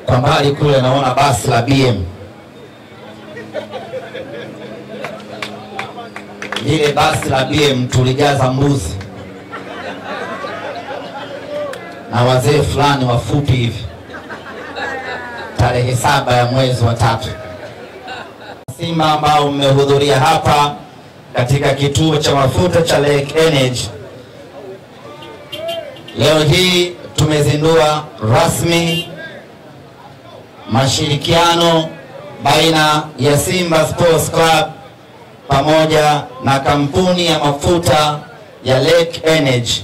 Kwa mbali kule naona basi la BM. Ile basi la BM tulijaza mbuzi na wazee fulani wafupi hivi. Tarehe 7 ya mwezi wa 3. Simba ambao mmehudhuria hapa katika kituo cha mafuta cha Lake Energy. Leo hii tumezindua rasmi mashirikiano baina ya Simba Sports Club pamoja na kampuni ya mafuta ya Lake Energy.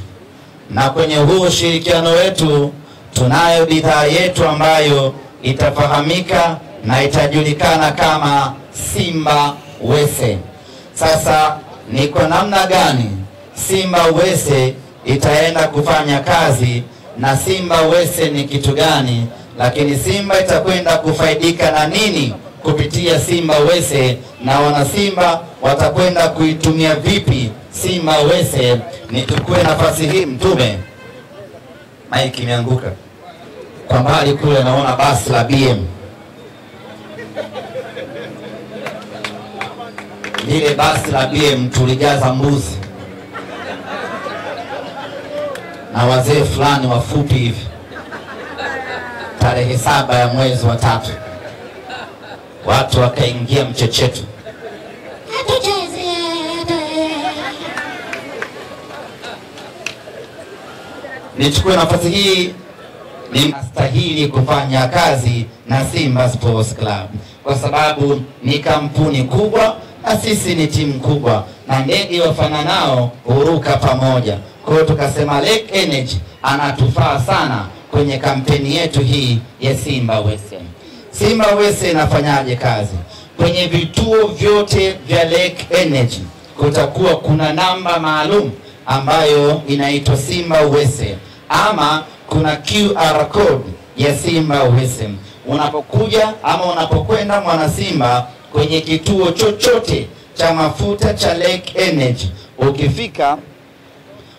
Na kwenye huu ushirikiano wetu tunayo bidhaa yetu ambayo itafahamika na itajulikana kama Simba Wese. Sasa ni kwa namna gani Simba Wese itaenda kufanya kazi na Simba Wese ni kitu gani, lakini Simba itakwenda kufaidika na nini kupitia Simba Wese, na wana Simba watakwenda kuitumia vipi Simba Wese? Nichukue nafasi hii mtume. Mike imeanguka. Kwa mbali kule naona basi la BM. Ile basi la BM tulijaza mbuzi na wazee fulani wafupi hivi. Tarehe 7 ya mwezi wa 3. Watu wakaingia mchecheto. Nichukue nafasi hii, ninastahili kufanya kazi na Simba Sports Club kwa sababu ni kampuni kubwa na sisi ni timu kubwa, na ndege wafananao huruka pamoja. Kwa hiyo tukasema Lake Energy anatufaa sana kwenye kampeni yetu hii ya Simba Wese. Simba Wese inafanyaje kazi? Kwenye vituo vyote vya Lake Energy kutakuwa kuna namba maalum ambayo inaitwa Simba Wese, ama kuna QR code ya Simba Wese. Unapokuja ama unapokwenda mwana Simba kwenye kituo chochote cha mafuta cha Lake Energy, ukifika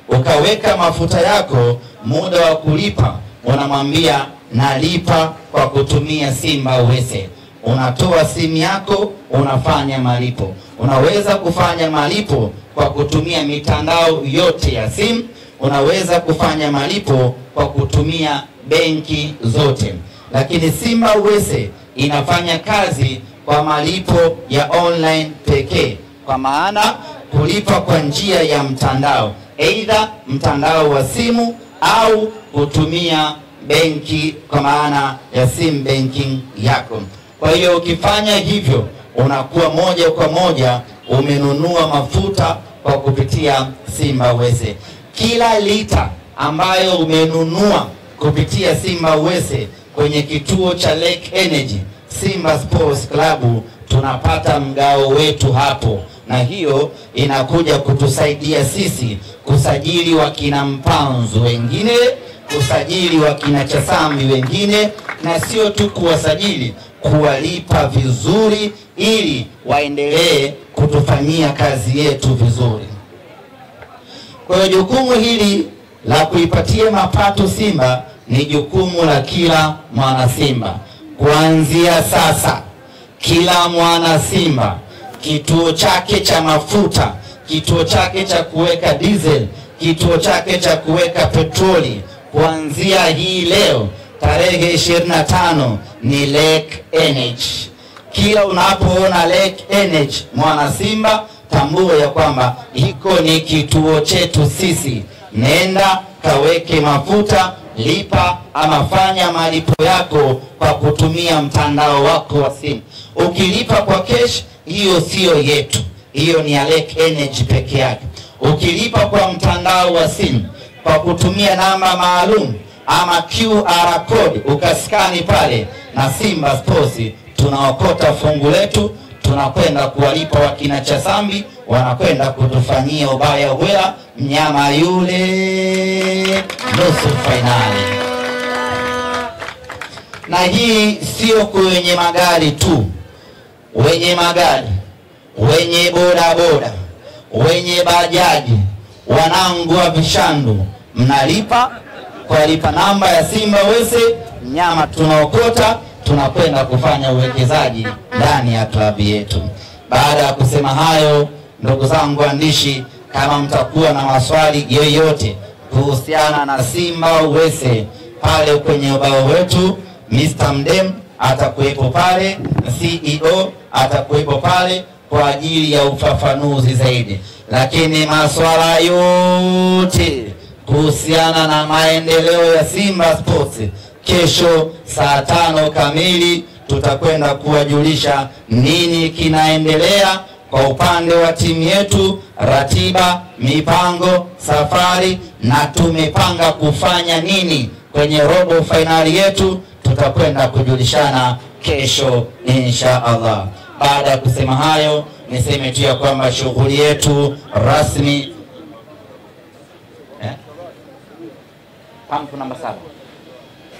ukaweka mafuta yako, muda wa kulipa unamwambia nalipa kwa kutumia Simba Wese. Unatoa simu yako, unafanya malipo. Unaweza kufanya malipo kwa kutumia mitandao yote ya simu, unaweza kufanya malipo kwa kutumia benki zote. Lakini Simba Wese inafanya kazi kwa malipo ya online pekee, kwa maana kulipa kwa njia ya mtandao, aidha mtandao wa simu au kutumia benki kwa maana ya sim banking yako. Kwa hiyo ukifanya hivyo unakuwa moja kwa moja umenunua mafuta kwa kupitia Simba Wese. Kila lita ambayo umenunua kupitia Simba Wese kwenye kituo cha Lake Energy, Simba Sports Club tunapata mgao wetu hapo, na hiyo inakuja kutusaidia sisi kusajili wakina Mpanzu wengine, kusajili wakina Chasambi wengine, na sio tu kuwasajili, kuwalipa vizuri ili waendelee kutufanyia kazi yetu vizuri. Kwa hiyo jukumu hili la kuipatia mapato Simba ni jukumu la kila mwana Simba. Kuanzia sasa kila mwana Simba, kituo chake cha mafuta, kituo chake cha kuweka diesel, kituo chake cha kuweka petroli, kuanzia hii leo tarehe 25 ni Lake Energy. Kila unapoona Lake Energy mwana Simba, tambua ya kwamba hiko ni kituo chetu sisi. Nenda kaweke mafuta, lipa ama fanya malipo yako kwa kutumia mtandao wako wa simu. Ukilipa kwa cash, hiyo sio yetu, hiyo ni ya Lake Energy peke yake. Ukilipa kwa mtandao wa simu kwa kutumia namba maalum ama QR code, ukaskani pale, na Simba Sports tunaokota fungu letu, tunakwenda kuwalipa wakina Chasambi, wanakwenda kutufanyia ubaya wela mnyama yule nusu finali. Na hii sio kwenye magari tu, wenye magari, wenye bodaboda, wenye bajaji, wanangu wa vishandu, mnalipa kwa lipa namba ya Simba Wese nyama tunaokota tunakwenda kufanya uwekezaji ndani ya klabu yetu. Baada ya kusema hayo, ndugu zangu waandishi, kama mtakuwa na maswali yoyote kuhusiana na Simba Uwese, pale kwenye ubao wetu Mr. Mdem atakuwepo pale, CEO atakuwepo pale kwa ajili ya ufafanuzi zaidi. Lakini maswala yote kuhusiana na maendeleo ya Simba Sports, kesho saa 5 kamili tutakwenda kuwajulisha nini kinaendelea kwa upande wa timu yetu, ratiba, mipango, safari, na tumepanga kufanya nini kwenye robo finali yetu. Tutakwenda kujulishana kesho insha Allah. Baada ya kusema hayo, niseme tu ya kwamba shughuli yetu rasmi pampu namba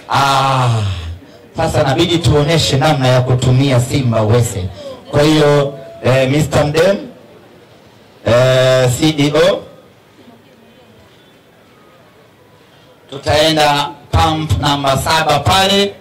7. Sasa inabidi tuoneshe namna ya kutumia Simba Uwese. Kwa hiyo Mr. Mdem, CEO, tutaenda pump namba 7 pale.